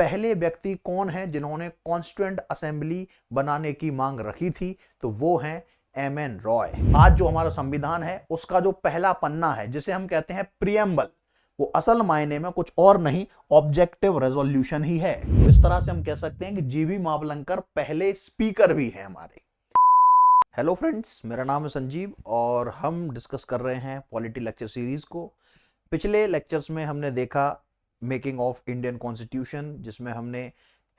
पहले व्यक्ति कौन है जिन्होंने कॉन्स्टिट्यूएंट असेंबली बनाने की मांग रखी थी, तो वो हैं एम.एन. रॉय। आज जो हमारा संविधान है उसका जो पहला पन्ना है जिसे हम कहते हैं प्रियम्बल, वो असल मायने में कुछ और नहीं, ऑब्जेक्टिव रेजोल्यूशन ही है। तो इस तरह से हम कह सकते हैं कि जीवी मावलंकर पहले स्पीकर भी हैं हमारे। हेलो फ्रेंड्स, मेरा नाम है संजीव और हम डिस्कस कर रहे हैं पॉलिटी लेक्चर सीरीज को। पिछले लेक्चर्स में हमने देखा मेकिंग ऑफ इंडियन कॉन्स्टिट्यूशन, जिसमें हमने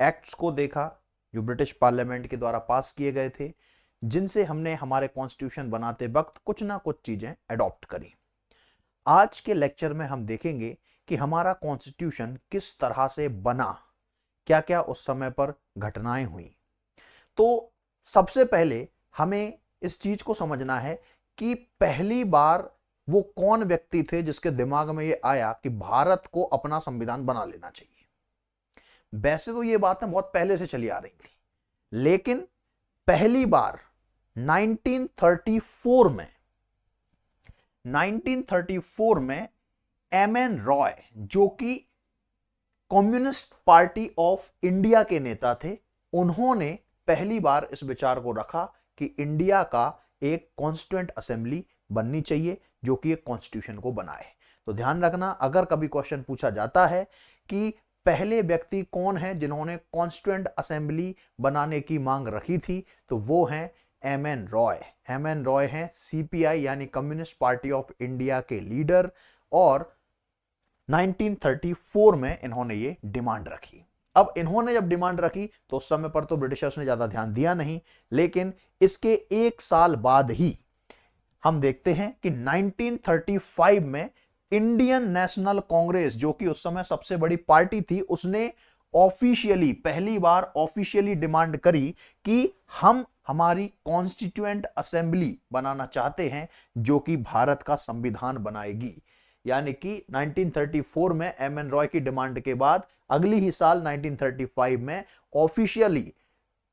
एक्ट्स को देखा जो ब्रिटिश पार्लियामेंट के द्वारा पास किए गए थे, जिनसे हमने हमारे कॉन्स्टिट्यूशन बनाते वक्त कुछ ना कुछ चीजें अडॉप्ट करी। आज के लेक्चर में हम देखेंगे कि हमारा कॉन्स्टिट्यूशन किस तरह से बना, क्या क्या उस समय पर घटनाएं हुई। तो सबसे पहले हमें इस चीज को समझना है कि पहली बार वो कौन व्यक्ति थे जिसके दिमाग में ये आया कि भारत को अपना संविधान बना लेना चाहिए। वैसे तो ये बातें बहुत पहले से चली आ रही थी, लेकिन पहली बार 1934 में एम.एन. रॉय, जो कि कम्युनिस्ट पार्टी ऑफ इंडिया के नेता थे, उन्होंने पहली बार इस विचार को रखा कि इंडिया का एक कॉन्स्टिट्यूएंट असेंबली बननी चाहिए जो कि एक कॉन्स्टिट्यूशन को बनाए। तो ध्यान रखना, अगर कभी क्वेश्चन पूछा जाता है कि पहले व्यक्ति कौन है जिन्होंने कॉन्स्टिट्यूएंट असेंबली बनाने की मांग रखी थी, तो वो हैं एम.एन. रॉय। एम.एन. रॉय हैं सीपीआई यानी कम्युनिस्ट पार्टी ऑफ इंडिया के लीडर, और 1934 में इन्होंने ये डिमांड रखी। अब इन्होंने जब डिमांड रखी तो उस समय पर तो ब्रिटिशर्स ने ज्यादा ध्यान दिया नहीं, लेकिन इसके एक साल बाद ही हम देखते हैं कि 1935 में इंडियन नेशनल कांग्रेस, जो कि उस समय सबसे बड़ी पार्टी थी, उसने ऑफिशियली पहली बार ऑफिशियली डिमांड करी कि हम हमारी कॉन्स्टिट्यूएंट असेंबली बनाना चाहते हैं जो कि भारत का संविधान बनाएगी। यानी कि 1934 में एम.एन. रॉय की डिमांड के बाद अगली ही साल 1935 में ऑफिशियली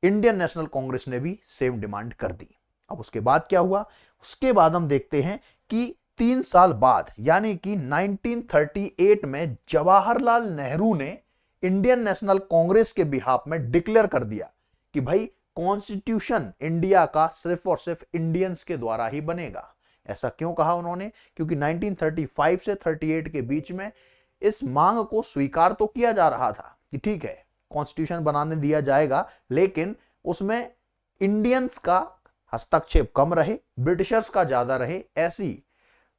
इंडियन नेशनल कांग्रेस ने भी सेम डिमांड कर दी। अब उसके बाद क्या हुआ, उसके बाद हम देखते हैं कि 3 साल बाद यानी कि 1938 में जवाहरलाल नेहरू ने इंडियन नेशनल कांग्रेस के बिहाफ में डिक्लेयर कर दिया कि भाई कॉन्स्टिट्यूशन इंडिया का सिर्फ और सिर्फ इंडियंस के द्वारा ही बनेगा। ऐसा क्यों कहा उन्होंने? क्योंकि 1935 से 38 के बीच में इस मांग को स्वीकार तो किया जा रहा था कि ठीक है कॉन्स्टिट्यूशन बनाने दिया जाएगा, लेकिन उसमें इंडियंस का हस्तक्षेप कम रहे, ब्रिटिशर्स का ज्यादा रहे, ऐसी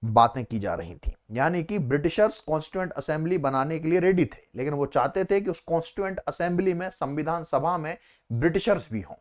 बातें की जा रही थी। यानी कि ब्रिटिशर्स कॉन्स्टिट्यूएंट असेंबली बनाने के लिए रेडी थे, लेकिन वो चाहते थे कि उस कॉन्स्टिट्यूएंट असेंबली में, संविधान सभा में ब्रिटिशर्स भी हों।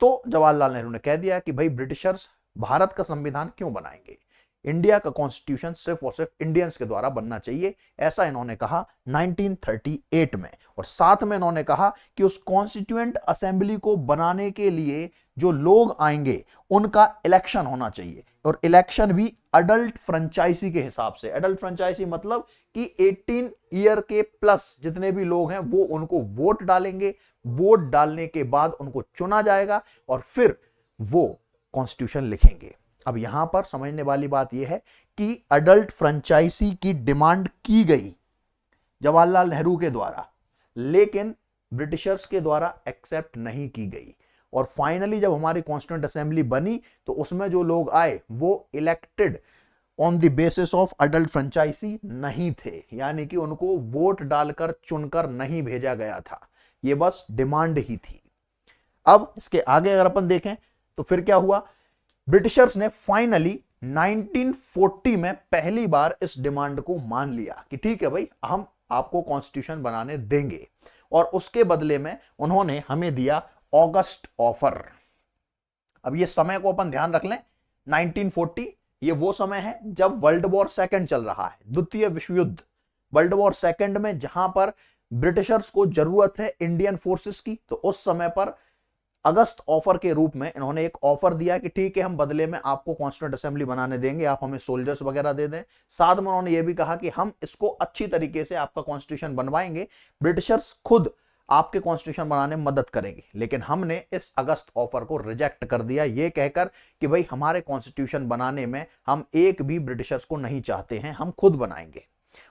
तो जवाहरलाल नेहरू ने कह दिया कि भाई ब्रिटिशर्स भारत का संविधान क्यों बनाएंगे, इंडिया का कॉन्स्टिट्यूशन सिर्फ और सिर्फ इंडियंस के द्वारा बनना चाहिए, ऐसा इन्होंने कहा 1938 में। और साथ में इन्होंने कहा कि उस कॉन्स्टिट्यूएंट असेंबली को बनाने के लिए जो लोग आएंगे उनका इलेक्शन होना चाहिए, और इलेक्शन भी अडल्ट फ्रेंचाइजी के हिसाब से। अडल्ट फ्रेंचाइजी मतलब कि 18 ईयर के प्लस जितने भी लोग हैं वो उनको वोट डालेंगे, वोट डालने के बाद उनको चुना जाएगा और फिर वो कॉन्स्टिट्यूशन लिखेंगे। अब यहां पर समझने वाली बात यह है कि अडल्ट फ्रेंचाइजी की डिमांड की गई जवाहरलाल नेहरू के द्वारा, लेकिन ब्रिटिशर्स के द्वारा एक्सेप्ट नहीं की गई। और फाइनली जब हमारी कॉन्स्टिट्यूएंट असेंबली बनी तो उसमें जो लोग आए वो elected on the basis of adult franchise नहीं थे, यानी कि उनको वोट डालकर चुनकर नहीं भेजा गया था, ये बस डिमांड ही थी। अब इसके आगे अगर अपन देखें तो फिर क्या हुआ, ब्रिटिशर्स ने फाइनली 1940 में पहली बार इस डिमांड को मान लिया कि ठीक है भाई हम आपको कॉन्स्टिट्यूशन बनाने देंगे, और उसके बदले में उन्होंने हमें दिया ऑगस्ट ऑफर। अब ये समय को अपन ध्यान रख लें, 1940 ये वो समय है जब वर्ल्ड वॉर सेकंड चल रहा है, द्वितीय विश्व युद्ध। वर्ल्ड वॉर सेकंड में जहां पर ब्रिटिशर्स को जरूरत है इंडियन फोर्सेस की, तो उस समय पर अगस्त ऑफर के रूप में इन्होंने एक ऑफर दिया कि ठीक है हम बदले में आपको कॉन्स्टिट्यूएंट असेंबली बनाने देंगे, आप हमें सोल्जर्स वगैरह दे दें। साथ में उन्होंने ये भी कहा कि हम इसको अच्छी तरीके से आपका कॉन्स्टिट्यूशन बनवाएंगे, ब्रिटिशर्स खुद आपके कॉन्स्टिट्यूशन बनाने में मदद करेंगे। लेकिन हमने इस अगस्त ऑफर को रिजेक्ट कर दिया, ये कहकर कि भाई हमारे कॉन्स्टिट्यूशन बनाने में हम एक भी ब्रिटिशर्स को नहीं चाहते हैं, हम खुद बनाएंगे।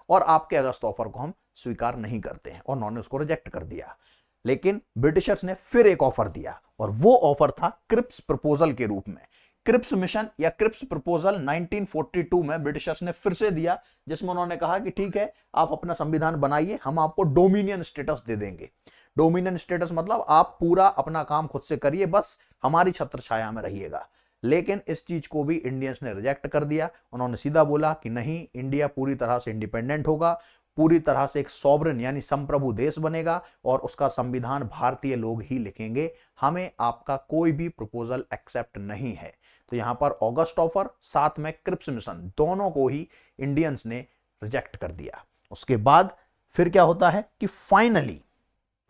और आपके अगस्त ऑफर को हम स्वीकार नहीं करते हैं, और उन्होंने उसको रिजेक्ट कर दिया। लेकिन ब्रिटिशर्स ने फिर एक ऑफर दिया, और वो ऑफर था क्रिप्स प्रपोजल के रूप में। क्रिप्स मिशन या क्रिप्स प्रपोजल 1942 में ब्रिटिशर्स ने फिर से दिया, जिसमें उन्होंने कहा कि ठीक है, आप अपना संविधान बनाइए, हम आपको डोमिनियन स्टेटस दे देंगे। डोमिनियन स्टेटस मतलब आप पूरा अपना काम खुद से करिए, बस हमारी छत्र छाया में रहिएगा। लेकिन इस चीज को भी इंडियंस ने रिजेक्ट कर दिया। उन्होंने सीधा बोला कि नहीं, इंडिया पूरी तरह से इंडिपेंडेंट होगा, पूरी तरह से एक सॉवरेन यानी संप्रभु देश बनेगा, और उसका संविधान भारतीय लोग ही लिखेंगे, हमें आपका कोई भी प्रपोजल एक्सेप्ट नहीं है। तो यहां पर ऑगस्ट ऑफर साथ में क्रिप्स मिशन दोनों को ही इंडियंस ने रिजेक्ट कर दिया। उसके बाद फिर क्या होता है कि फाइनली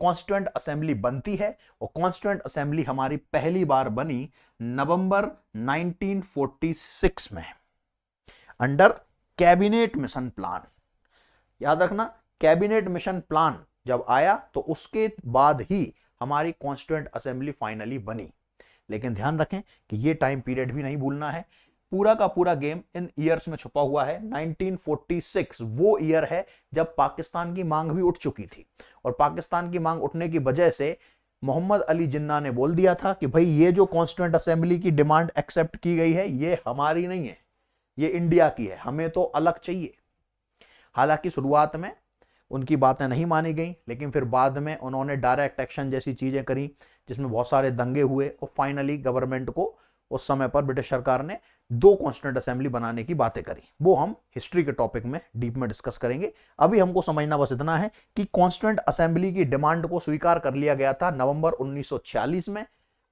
कॉन्स्टिट्यूएंट असेंबली बनती है, और कॉन्स्टिट्यूएंट असेंबली हमारी पहली बार बनी नवंबर 1946 में अंडर कैबिनेट मिशन प्लान। याद रखना, कैबिनेट मिशन प्लान जब आया तो उसके बाद ही हमारी कॉन्स्टिट्यूएंट असेंबली फाइनली बनी। लेकिन ध्यान रखें कि ये टाइम पीरियड भी नहीं भूलना है, पूरा का पूरा गेम इन ईयर्स में छुपा हुआ है। 1946 वो ईयर है जब पाकिस्तान की मांग भी उठ चुकी थी, और पाकिस्तान की मांग उठने की वजह से मोहम्मद अली जिन्ना ने बोल दिया था कि भाई ये जो कॉन्स्टिट्यूएंट असेंबली की डिमांड एक्सेप्ट की गई है ये हमारी नहीं है, ये इंडिया की है, हमें तो अलग चाहिए। हालांकि शुरुआत में उनकी बातें नहीं मानी गई, लेकिन फिर बाद में उन्होंने डायरेक्ट एक्शन जैसी चीजें करी, जिसमें बहुत सारे दंगे हुए, और फाइनली गवर्नमेंट को उस समय पर ब्रिटिश सरकार ने 2 कॉन्स्टिट्यूएंट असेंबली बनाने की बातें करी। वो हम हिस्ट्री के टॉपिक में डीप में डिस्कस करेंगे। अभी हमको समझना बस इतना है कि कॉन्स्टिट्यूएंट असेंबली की डिमांड को स्वीकार कर लिया गया था नवंबर 1946 में।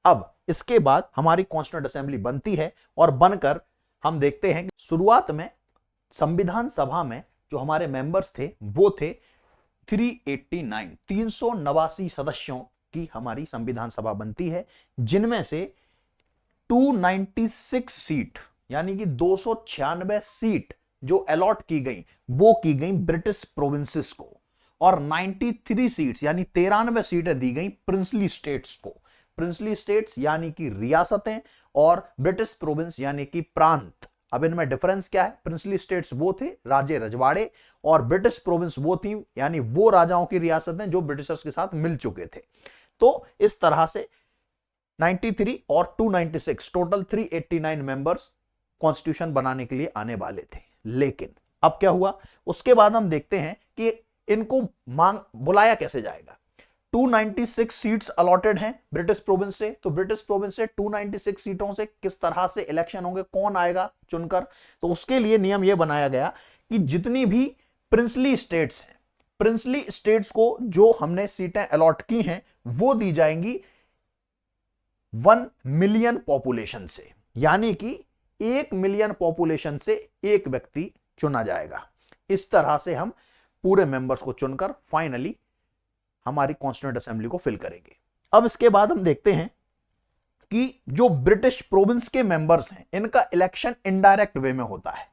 अब इसके बाद हमारी कॉन्स्टिट्यूएंट असेंबली बनती है, और बनकर हम देखते हैं कि शुरुआत में संविधान सभा में जो हमारे मेंबर्स थे वो थे 389 सदस्यों की हमारी संविधान सभा बनती है, जिनमें से 296 सीट यानी कि 296 सीट जो अलॉट की गई वो की गई ब्रिटिश प्रोविंसेस को, और 93 सीट्स यानी 93 सीटें दी गई प्रिंसली स्टेट्स को। प्रिंसली स्टेट्स यानी कि रियासतें, और ब्रिटिश प्रोविंस यानी कि प्रांत। अब इनमें डिफरेंस क्या है? प्रिंसली स्टेट्स वो थे राजे रजवाड़े, और ब्रिटिश प्रोविंस वो थी यानी वो राजाओं की रियासतें जो ब्रिटिशर्स के साथ मिल चुके थे। तो इस तरह से 93 और 296 टोटल 389 मेंबर्स कॉन्स्टिट्यूशन बनाने के लिए आने वाले थे। लेकिन अब क्या हुआ, उसके बाद हम देखते हैं कि इनको बुलाया कैसे जाएगा। 296 सीट्स अलॉटेड हैं ब्रिटिश प्रोविंस से, तो ब्रिटिश प्रोविंस से 296 सीटों से किस तरह से इलेक्शन होंगे, कौन आएगा चुनकर, तो उसके लिए नियम यह बनाया गया कि जितनी भी प्रिंसली स्टेट्स हैं, प्रिंसली स्टेट्स को जो हमने सीटें अलॉट की हैं वो दी जाएंगी 1 मिलियन पॉपुलेशन से, यानी कि 1 मिलियन पॉपुलेशन से एक व्यक्ति चुना जाएगा। इस तरह से हम पूरे मेंबर्स को चुनकर फाइनली हमारी कॉन्स्टिट्यूएंट असेंबली को फिल करेंगे। अब इसके बाद हम देखते हैं कि जो ब्रिटिश प्रोविंस के मेंबर्स हैं इनका इलेक्शन इनडायरेक्ट वे में होता है,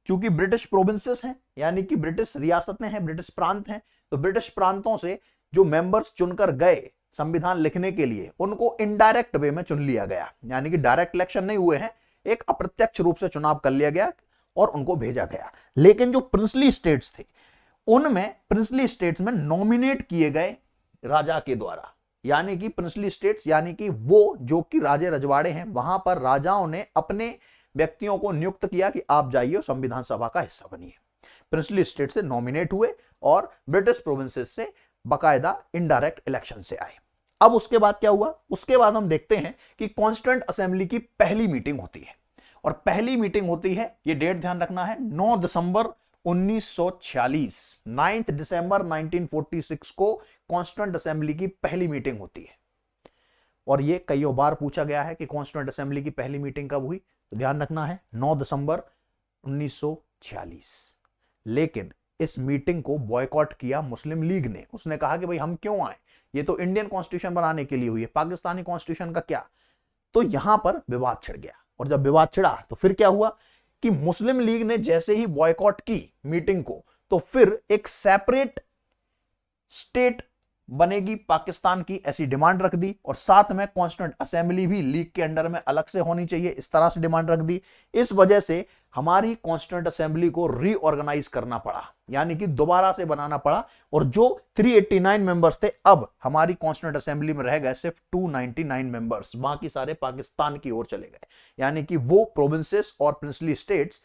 क्योंकि ब्रिटिश प्रोविंसेस हैं यानी कि ब्रिटिश रियासतें हैं, ब्रिटिश प्रांत हैं, तो ब्रिटिश प्रांतों से जो मेंबर्स चुनकर गए संविधान लिखने के लिए उनको इनडायरेक्ट वे में चुन लिया गया, यानी कि डायरेक्ट इलेक्शन नहीं हुए हैं, एक अप्रत्यक्ष रूप से चुनाव कर लिया गया और उनको भेजा गया। लेकिन जो प्रिंसली स्टेट्स थे उनमें प्रिंसली स्टेट्स में नॉमिनेट किए गए राजा के द्वारा, यानी कि प्रिंसली स्टेट्स यानी कि वो जो कि राजे रजवाड़े हैं, वहां पर राजाओं ने अपने व्यक्तियों को नियुक्त किया कि आप जाइए और संविधान सभा का हिस्सा बनिए। प्रिंसली स्टेट से नॉमिनेट हुए और ब्रिटिश प्रोविंसेस से बकायदा इनडायरेक्ट इलेक्शन से आए। अब उसके बाद क्या हुआ, उसके बाद हम देखते हैं कि कॉन्स्टिट्यूएंट असेंबली की पहली मीटिंग होती है, और पहली मीटिंग होती है, ये डेट ध्यान रखना है, 9 दिसंबर 1946, 9 दिसंबर 1946 को कॉन्स्टिट्यूएंट असेंबली की पहली मीटिंग होती है। और ये कई बार पूछा गया है कि कॉन्स्टिट्यूएंट असेंबली की पहली मीटिंग कब हुई, तो ध्यान रखना है 9 दिसंबर 1946। लेकिन इस मीटिंग को बॉयकॉट किया मुस्लिम लीग ने। उसने कहा कि भाई हम क्यों आए, ये तो इंडियन कॉन्स्टिट्यूशन बनाने के लिए हुई है, पाकिस्तानी कॉन्स्टिट्यूशन का क्या। तो यहां पर विवाद छिड़ गया, और जब विवाद छिड़ा तो फिर क्या हुआ कि मुस्लिम लीग ने जैसे ही बॉयकॉट की मीटिंग को, तो फिर एक सेपरेट स्टेट बनेगी पाकिस्तान की, ऐसी डिमांड रख दी। और साथ में कॉन्स्टिट्यूएंट असेंबली भी लीग के अंडर में अलग से होनी चाहिए, इस तरह से डिमांड रख दी। इस वजह से हमारी कॉन्स्टिट्यूएंट असेंबली को रीऑर्गेनाइज करना पड़ा, यानी कि दोबारा से बनाना पड़ा। और जो 389 मेंबर्स थे, अब हमारी कॉन्स्टिट्यूएंट असेंबली में रह गए सिर्फ 299 मेंबर्स, बाकी सारे पाकिस्तान की ओर चले गए, यानी कि वो प्रोविंसेस और प्रिंसली स्टेट्स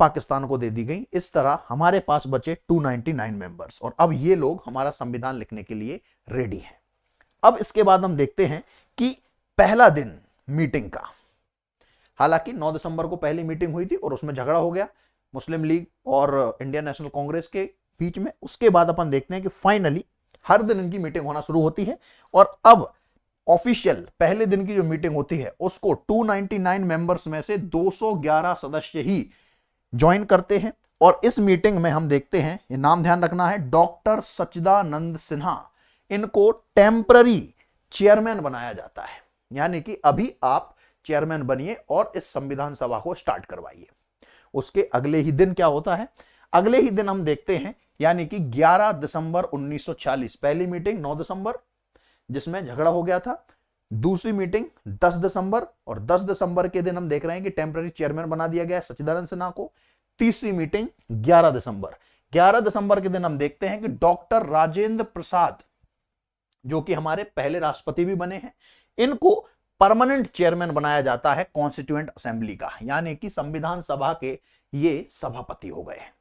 पाकिस्तान को दे दी गई। इस तरह हमारे पास बचे 299 मेंबर्स, और अब ये लोग हमारा संविधान लिखने के लिए रेडी हैं। अब इसके बाद हम देखते हैं कि पहला दिन मीटिंग का, हालांकि 9 दिसंबर को पहली मीटिंग हुई थी और उसमें झगड़ा हो गया मुस्लिम लीग और इंडियन नेशनल कांग्रेस के बीच में। उसके बाद अपन देखते हैं कि फाइनली हर दिन इनकी मीटिंग होना शुरू होती है, और अब ऑफिशियल पहले दिन की जो मीटिंग होती है उसको 299 मेंबर्स में से 211 सदस्य ही ज्वाइन करते हैं। और इस मीटिंग में हम देखते हैं, ये नाम ध्यान रखना है, डॉक्टर सच्चिदानंद सिन्हा, इनको टेम्पररी चेयरमैन बनाया जाता है, यानी कि अभी आप चेयरमैन बनिए और इस संविधान सभा को स्टार्ट करवाइए। उसके अगले ही दिन क्या होता है, अगले ही दिन हम देखते हैं, यानी कि 11 दिसंबर 1946 पहली मीटिंग, 9 दिसंबर जिसमें झगड़ा हो गया था, दूसरी मीटिंग 10 दिसंबर, और 10 दिसंबर के दिन हम देख रहे हैं कि टेम्पररी चेयरमैन बना दिया गया है सच्चिदानंद सिन्हा को। तीसरी मीटिंग 11 दिसंबर, 11 दिसंबर के दिन हम देखते हैं कि डॉक्टर राजेंद्र प्रसाद, जो कि हमारे पहले राष्ट्रपति भी बने हैं, इनको परमानेंट चेयरमैन बनाया जाता है कॉन्स्टिट्यूएंट असेंबली का, यानी कि संविधान सभा के ये सभापति हो गए हैं,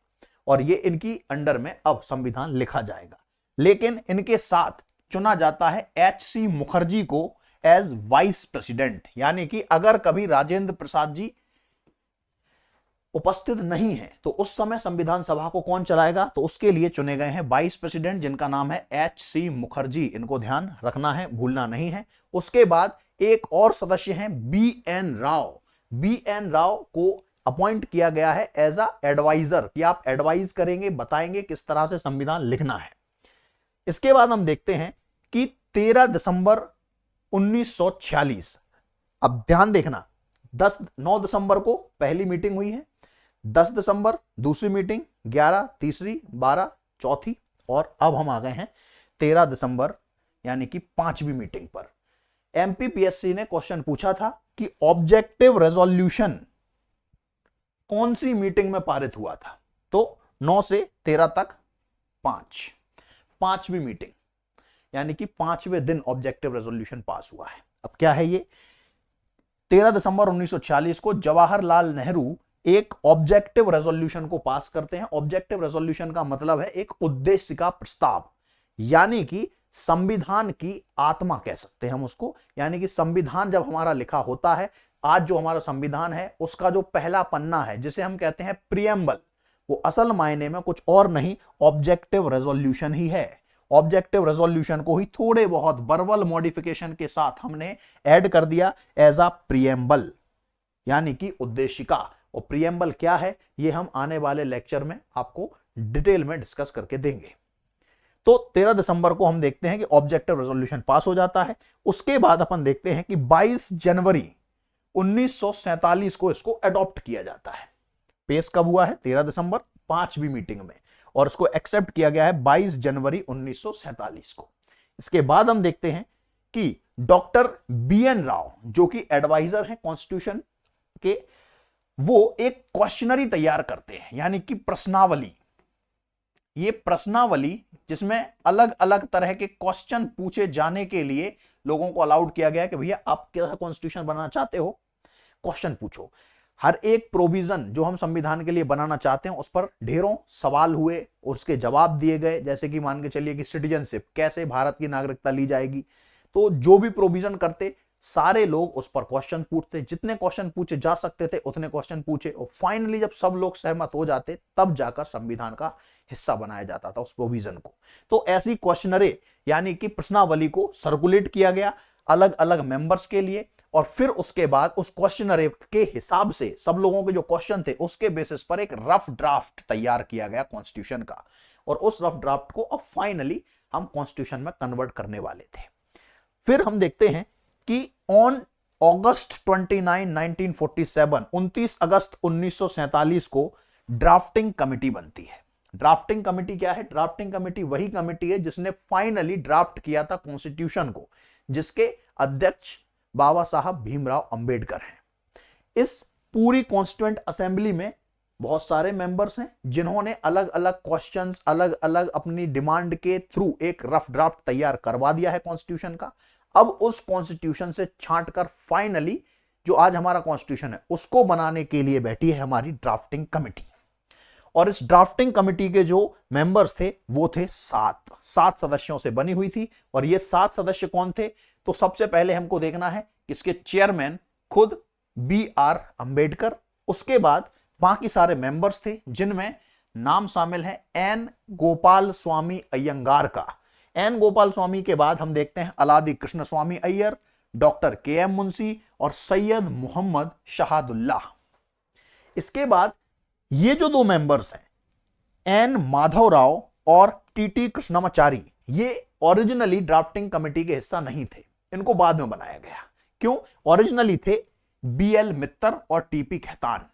और ये इनकी अंडर में अब संविधान लिखा जाएगा। लेकिन इनके साथ चुना जाता है एच.सी. मुखर्जी को एज वाइस प्रेसिडेंट, यानी कि अगर कभी राजेंद्र प्रसाद जी उपस्थित नहीं है तो उस समय संविधान सभा को कौन चलाएगा, तो उसके लिए चुने गए हैं वाइस प्रेसिडेंट, जिनका नाम है एच.सी. मुखर्जी। इनको ध्यान रखना है, भूलना नहीं है। उसके बाद एक और सदस्य हैं बी.एन. राव। बी.एन. राव को अपॉइंट किया गया है एज अ एडवाइजर, कि आप एडवाइज करेंगे, बताएंगे किस तरह से संविधान लिखना है। इसके बाद हम देखते हैं कि 13 दिसंबर 1946, अब ध्यान देखना, 9 दिसंबर को पहली मीटिंग हुई है, 10 दिसंबर दूसरी मीटिंग, 11 तीसरी, 12 चौथी, और अब हम आ गए हैं 13 दिसंबर यानी कि पांचवी मीटिंग पर। एमपीपीएससी ने क्वेश्चन पूछा था कि ऑब्जेक्टिव रेजोल्यूशन कौन सी मीटिंग में पारित हुआ था, तो 9 से 13 तक पांचवी मीटिंग, यानी कि 5वें दिन ऑब्जेक्टिव रेजोल्यूशन पास हुआ है। अब क्या है ये, 13 दिसंबर 1946 को जवाहरलाल नेहरू एक ऑब्जेक्टिव रेजोल्यूशन को पास करते हैं। ऑब्जेक्टिव रेजोल्यूशन का मतलब है एक उद्देश्य का प्रस्ताव, यानी कि संविधान की आत्मा कह सकते हैं हम उसको, यानी कि संविधान जब हमारा लिखा होता है, आज जो हमारा संविधान है उसका जो पहला पन्ना है जिसे हम कहते हैं प्रियम्बल, वो असल मायने में कुछ और नहीं ऑब्जेक्टिव रेजोल्यूशन ही है। ऑब्जेक्टिव रेजोल्यूशन को ही थोड़े बहुत वर्बल मॉडिफिकेशन के साथ हमने ऐड कर दिया एज अ प्रियम्बल, यानी कि उद्देशिका। और प्रियम्बल क्या है ये हम आने वाले लेक्चर में आपको डिटेल में डिस्कस करके देंगे। तो 13 दिसंबर को हम देखते हैं कि ऑब्जेक्टिव रेजोल्यूशन पास हो जाता है। उसके बाद अपन देखते हैं कि 22 जनवरी 1947 को इसको अडॉप्ट किया जाता है। पेश कब हुआ है, 13 दिसंबर पांचवी मीटिंग में, और इसको एक्सेप्ट किया गया है 22 जनवरी 1947 को। इसके बाद हम देखते हैं कि डॉक्टर बी.एन. राव, जो कि एडवाइजर हैं कॉन्स्टिट्यूशन के, वो एक क्वेश्चनरी तैयार करते हैं, यानी कि प्रश्नावली। ये प्रश्नावली जिसमें अलग अलग तरह के क्वेश्चन पूछे जाने के लिए लोगों को अलाउड किया गया कि भैया आप कैसा कॉन्स्टिट्यूशन बनाना चाहते हो, क्वेश्चन पूछो। हर एक प्रोविजन जो हम संविधान के लिए बनाना चाहते हैं उस पर ढेरों सवाल हुए और उसके जवाब दिए गए, जैसे कि मान के चलिए कि सिटीजनशिप, कैसे भारत की नागरिकता ली जाएगी, तो जो भी प्रोविजन करते सारे लोग उस पर क्वेश्चन पूछते, जितने क्वेश्चन पूछे जा सकते थे उतने क्वेश्चन पूछे, और फाइनली जब सब लोग सहमत हो जाते तब जाकर संविधान का हिस्सा बनाया जाता था उस प्रोविजन को। तो ऐसी क्वेश्चनरे यानी कि प्रश्नावली को सर्कुलेट किया गया अलग अलग मेंबर्स के लिए, और फिर उसके बाद उस क्वेश्चनरे के हिसाब से सब लोगों के जो क्वेश्चन थे उसके बेसिस पर एक रफ ड्राफ्ट तैयार किया गया कॉन्स्टिट्यूशन का, और उस रफ ड्राफ्ट को अब फाइनली हम कॉन्स्टिट्यूशन में कन्वर्ट करने वाले थे। फिर हम देखते हैं कि ऑन अगस्त 29, 1947, 29 अगस्त 1947 को ड्राफ्टिंग कमिटी बनती है। ड्राफ्टिंग कमिटी क्या है? ड्राफ्टिंग कमिटी वही कमिटी है जिसने फाइनली ड्राफ्ट किया था कॉन्स्टिट्यूशन को, जिसके अध्यक्ष बाबा साहब भीमराव अंबेडकर हैं। इस पूरी कॉन्स्टिट्यूएंट असेंबली में बहुत सारे मेंबर्स हैं जिन्होंने अलग अलग क्वेश्चंस, अलग अलग अपनी डिमांड के थ्रू एक रफ ड्राफ्ट तैयार करवा दिया है कॉन्स्टिट्यूशन का। अब उस कॉन्स्टिट्यूशन से छांटकर फाइनली जो आज हमारा कॉन्स्टिट्यूशन है उसको बनाने के लिए बैठी है हमारी ड्राफ्टिंग कमिटी। और इस ड्राफ्टिंग कमिटी के जो मेंबर्स थे वो थे 7 सदस्यों से बनी हुई थी। और ये 7 सदस्य कौन थे? तो सबसे पहले हमको देखना है इसके चेयरमैन खुद BR अंबेडकर, उसके बाद बाकी सारे मेंबर्स थे जिनमें नाम शामिल है N गोपाल स्वामी अयंगार का। N गोपाल स्वामी के बाद हम देखते हैं अलादी कृष्ण स्वामी अय्यर, डॉक्टर KM मुंशी और सैयद मोहम्मद शहादुल्लाह। इसके बाद ये जो 2 मेंबर्स हैं N माधवराव और TT कृष्णमाचारी, ये ओरिजिनली ड्राफ्टिंग कमेटी के हिस्सा नहीं थे, इनको बाद में बनाया गया। क्यों? ओरिजिनली थे BL मित्तर और TP खेतान।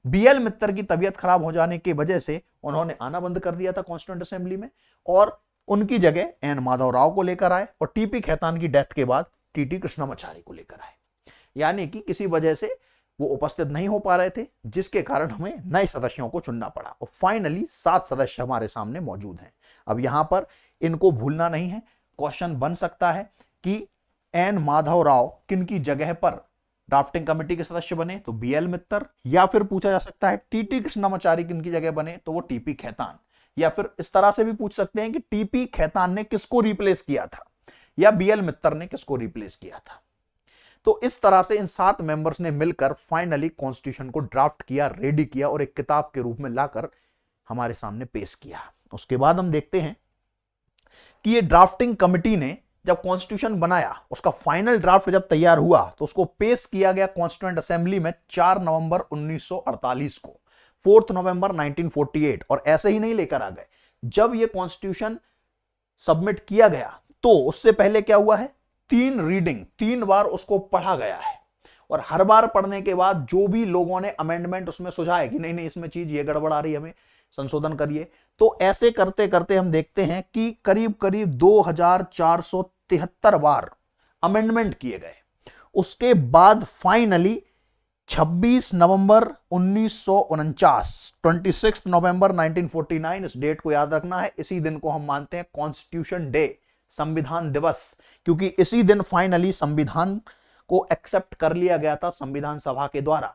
BL मित्तर की तबीयत खराब हो जाने की वजह से उन्होंने आना बंद कर दिया था कॉन्स्टिट्यूएंट असेंबली में, और उनकी जगह N माधवराव को लेकर आए और TP खेतान की डेथ के बाद TT कृष्णमाचारी को लेकर आए। यानी कि किसी वजह से वो उपस्थित नहीं हो पा रहे थे, जिसके कारण हमें नए सदस्यों को चुनना पड़ा और फाइनली 7 सदस्य हमारे सामने मौजूद हैं। अब यहां पर इनको भूलना नहीं है, क्वेश्चन बन सकता है कि N माधवराव किन की जगह पर ड्राफ्टिंग कमेटी के सदस्य बने, तो BL मित्तर, या फिर पूछा जा सकता है TT कृष्णमाचारी किन की जगह बने, तो वो TP खेतान, या फिर इस तरह से भी पूछ सकते हैं कि TP खेतान ने किसको रिप्लेस किया था या BL मित्तर ने किसको रिप्लेस किया था। तो इस तरह से इन 7 मेंबर्स ने मिलकर फाइनली कॉन्स्टिट्यूशन को ड्राफ्ट किया, रेडी किया और एक किताब के रूप में लाकर हमारे सामने पेश किया। उसके बाद हम देखते हैं कि ये ड्राफ्टिंग कमिटी ने जब कॉन्स्टिट्यूशन बनाया, उसका फाइनल ड्राफ्ट जब तैयार हुआ तो उसको पेश किया गया कॉन्स्टिट्यूएंट असेंबली में 4 नवंबर 1948 को, 4 नवंबर 1948। और ऐसे ही नहीं लेकर आ गए, जब ये कॉन्स्टिट्यूशन सबमिट किया गया तो उससे पहले क्या हुआ है, 3 रीडिंग, 3 बार उसको पढ़ा गया है। और हर बार पढ़ने के बाद जो भी लोगों ने अमेंडमेंट उसमें सुझाए कि नहीं इसमें चीज ये गड़बड़ आ रही है, हमें संशोधन करिए, तो ऐसे करते करते हम देखते हैं कि करीब करीब 2473 बार अमेंडमेंट किए गए। उसके बाद फाइनली 26 नवंबर 1949, 26 नवंबर 1949, इस डेट को याद रखना है, इसी दिन को हम मानते हैं कॉन्स्टिट्यूशन डे, संविधान दिवस, क्योंकि इसी दिन फाइनली संविधान को एक्सेप्ट कर लिया गया था संविधान सभा के द्वारा।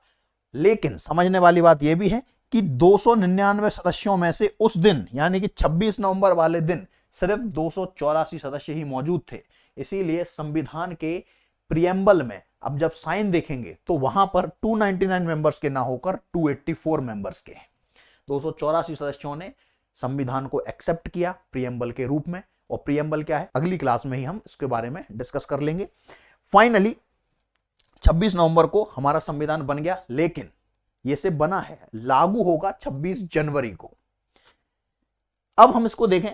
लेकिन समझने वाली बात यह भी है कि 299 सदस्यों में से उस दिन यानी कि 26 नवंबर वाले दिन सिर्फ 284 सदस्य ही मौजूद थे। इसीलिए संविधान के प्रियम्बल में अब जब साइन देखेंगे तो वहां पर 299 मेंबर्स के ना होकर 284 मेंबर्स के हैं। 284 सदस्यों ने संविधान को एक्सेप्ट किया प्रियम्बल के रूप में। और प्रियम्बल क्या है, अगली क्लास में ही हम इसके बारे में डिस्कस कर लेंगे। फाइनली 26 नवंबर को हमारा संविधान बन गया, लेकिन ये से बना है, लागू होगा 26 जनवरी को। अब हम इसको देखें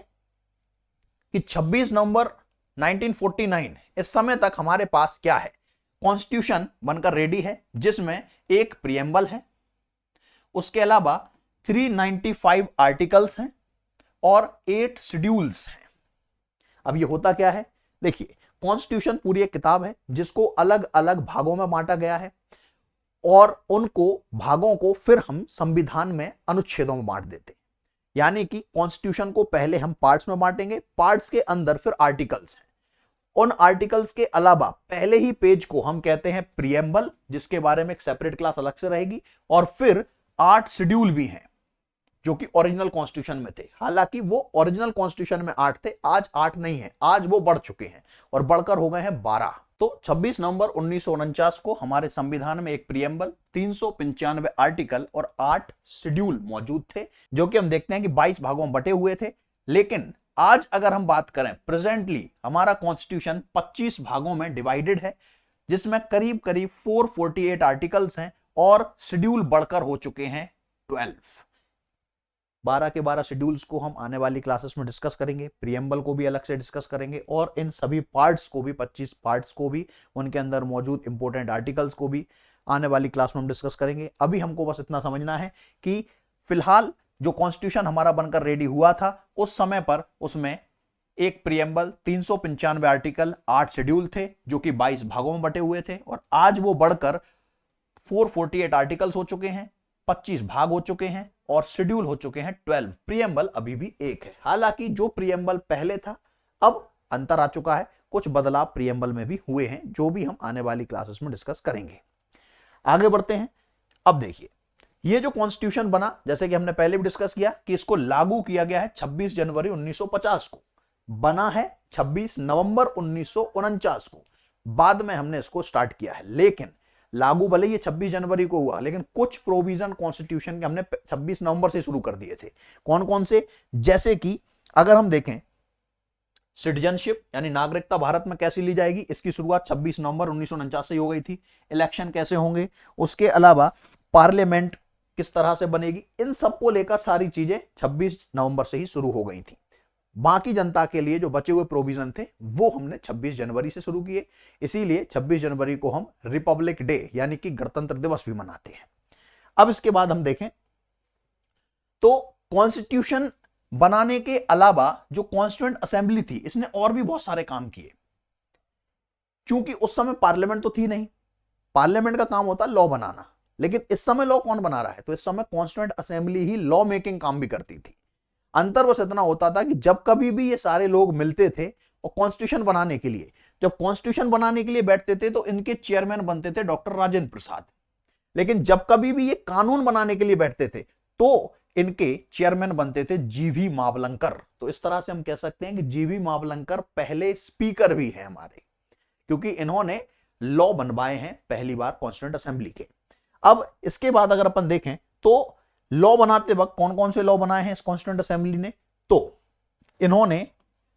कि 26 नवंबर 1949 इस समय तक हमारे पास क्या है, कॉन्स्टिट्यूशन बनकर रेडी है, जिसमें एक प्रियम्बल है, उसके अलावा 395 आर्टिकल्स हैं और 8 शेड्यूल्स हैं। अब ये होता क्या है, देखिए कॉन्स्टिट्यूशन पूरी एक किताब है जिसको अलग अलग भागों में बांटा गया है और उनको भागों को फिर हम संविधान में अनुच्छेदों में बांट देते हैं। यानी कि कॉन्स्टिट्यूशन को पहले हम पार्ट्स में बांटेंगे, पार्ट्स के अंदर फिर आर्टिकल्स हैं। उन आर्टिकल्स के अलावा पहले ही पेज को हम कहते हैं प्रियम्बल, जिसके बारे में एक सेपरेट क्लास अलग से रहेगी, और फिर 8 शेड्यूल भी हैं जो कि ओरिजिनल कॉन्स्टिट्यूशन में थे। हालांकि वो ओरिजिनल कॉन्स्टिट्यूशन में 8 थे, आज 8 नहीं है, आज वो बढ़ चुके हैं और बढ़कर हो गए हैं 12। तो 26 नवंबर 1949 को हमारे संविधान में एक प्रियम्बल, 395 आर्टिकल और 8 शेड्यूल मौजूद थे, जो कि हम देखते हैं कि 22 भागों में बटे हुए थे। लेकिन आज अगर हम बात करें, प्रेजेंटली हमारा कॉन्स्टिट्यूशन 25 भागों में डिवाइडेड है, जिसमें करीब करीब 448 आर्टिकल्स हैं और शेड्यूल बढ़कर हो चुके हैं 12। 12 के 12 शेड्यूल्स को हम आने वाली क्लासेस में डिस्कस करेंगे, प्रियम्बल को भी अलग से डिस्कस करेंगे और इन सभी पार्ट्स को भी, 25 पार्ट्स को भी, उनके अंदर मौजूद इंपॉर्टेंट आर्टिकल्स को भी आने वाली क्लास में हम डिस्कस करेंगे। अभी हमको बस इतना समझना है कि फिलहाल जो कॉन्स्टिट्यूशन हमारा बनकर रेडी हुआ था उस समय पर उसमें एक प्रियम्बल, 395 आर्टिकल, 8 शेड्यूल थे जो कि 22 भागों में बटे हुए थे, और आज वो बढ़कर 448 आर्टिकल्स हो चुके हैं, 25 भाग हो चुके हैं और शेड्यूल हो चुके हैं 12। प्रियम्बल अभी भी एक है। हालांकि जो प्रियम्बल पहले था अब अंतर आ चुका है, कुछ बदलाव प्रियम्बल में भी हुए हैं जो भी हम आने वाली क्लासेस में डिस्कस करेंगे। आगे बढ़ते हैं। अब देखिए, ये जो कॉन्स्टिट्यूशन बना, जैसे कि हमने पहले भी डिस्कस किया कि इसको लागू किया गया है 26 जनवरी 1950 को, बना है 26 नवंबर 1949 को, बाद में हमने इसको स्टार्ट किया है। लेकिन लागू भले ये 26 जनवरी को हुआ, लेकिन कुछ प्रोविजन कॉन्स्टिट्यूशन के हमने 26 नवंबर से शुरू कर दिए थे। कौन कौन से? जैसे कि अगर हम देखें सिटीजनशिप यानी नागरिकता भारत में कैसे ली जाएगी, इसकी शुरुआत 26 नवंबर 1949 से हो गई थी। इलेक्शन कैसे होंगे, उसके अलावा पार्लियामेंट किस तरह से बनेगी, इन सबको लेकर सारी चीजें 26 नवंबर से ही शुरू हो गई थी। बाकी जनता के लिए जो बचे हुए प्रोविजन थे वो हमने 26 जनवरी से शुरू किए, इसीलिए 26 जनवरी को हम रिपब्लिक डे यानी कि गणतंत्र दिवस भी मनाते हैं। अब इसके बाद हम देखें तो कॉन्स्टिट्यूशन बनाने के अलावा जो कॉन्स्टिट्यूएंट असेंबली थी इसने और भी बहुत सारे काम किए, क्योंकि उस समय पार्लियामेंट तो थी नहीं। पार्लियामेंट का काम होता है लॉ बनाना, लेकिन इस समय लॉ कौन बना रहा है? तो इस समय कॉन्स्टिट्यूएंट असेंबली ही लॉ मेकिंग काम भी करती थी। अंतर बस इतना होता था कि जब कभी भी ये सारे लोग मिलते थे और कॉन्स्टिट्यूशन बनाने के लिए, जब कॉन्स्टिट्यूशन बनाने के लिए बैठते थे तो इनके चेयरमैन बनते थे डॉक्टर राजेंद्र प्रसाद, लेकिन जब कभी भी ये कानून बनाने के लिए बैठते थे तो इनके चेयरमैन बनते थे जीवी मावलंकर। तो इस तरह से हम कह सकते हैं कि जीवी मावलंकर पहले स्पीकर भी हैं हमारे, क्योंकि इन्होंने लॉ बनवाए हैं पहली बार कॉन्स्टिट्यूएंट असेंबली के। अब इसके बाद अगर अपन देखें तो लॉ बनाते वक्त कौन कौन से लॉ बनाए हैं इस कॉन्स्टिट्यूएंट असेंबली ने, तो इन्होंने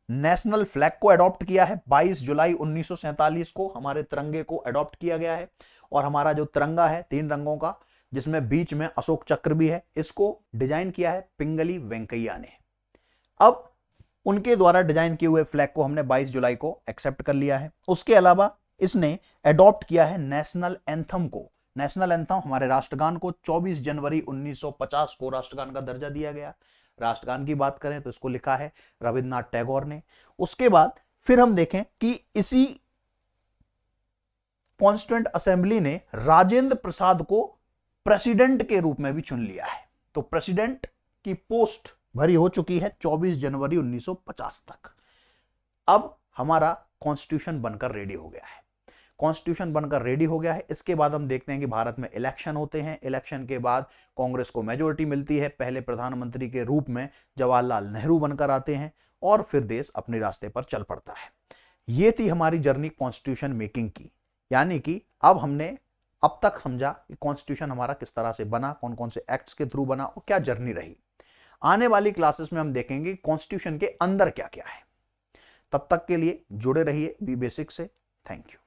नेशनल फ्लैग को अडॉप्ट किया है। 22 जुलाई 1947 को हमारे तिरंगे को अडॉप्ट किया गया है, और हमारा जो तिरंगा है 3 रंगों का जिसमें बीच में अशोक चक्र भी है, इसको डिजाइन किया है पिंगली वेंकैया ने। अब उनके द्वारा डिजाइन किए हुए फ्लैग को हमने 22 जुलाई को एक्सेप्ट कर लिया है। उसके अलावा इसने अडॉप्ट किया है नेशनल एंथम को। नेशनल एंथम हमारे राष्ट्रगान को 24 जनवरी 1950 को राष्ट्रगान का दर्जा दिया गया। राष्ट्रगान की बात करें तो इसको लिखा है रविन्द्रनाथ टैगोर ने। उसके बाद फिर हम देखें कि इसी कॉन्स्टिट्यूएंट असेंबली ने राजेंद्र प्रसाद को प्रेसिडेंट के रूप में भी चुन लिया है। तो प्रेसिडेंट की पोस्ट भरी हो चुकी है 24 जनवरी 1950 तक। अब हमारा कॉन्स्टिट्यूशन बनकर रेडी हो गया है। कॉन्स्टिट्यूशन बनकर रेडी हो गया है। इसके बाद हम देखते हैं कि भारत में इलेक्शन होते हैं। इलेक्शन के बाद कांग्रेस को मेजोरिटी मिलती है। पहले प्रधानमंत्री के रूप में जवाहरलाल नेहरू बनकर आते हैं और फिर देश अपने रास्ते पर चल पड़ता है। ये थी हमारी जर्नी कॉन्स्टिट्यूशन मेकिंग की, यानी कि अब हमने अब तक समझा कि कॉन्स्टिट्यूशन हमारा किस तरह से बना, कौन कौन से एक्ट्स के थ्रू बना और क्या जर्नी रही। आने वाली क्लासेस में हम देखेंगे कॉन्स्टिट्यूशन के अंदर क्या क्या है। तब तक के लिए जुड़े रहिए बी बेसिक से। Thank you.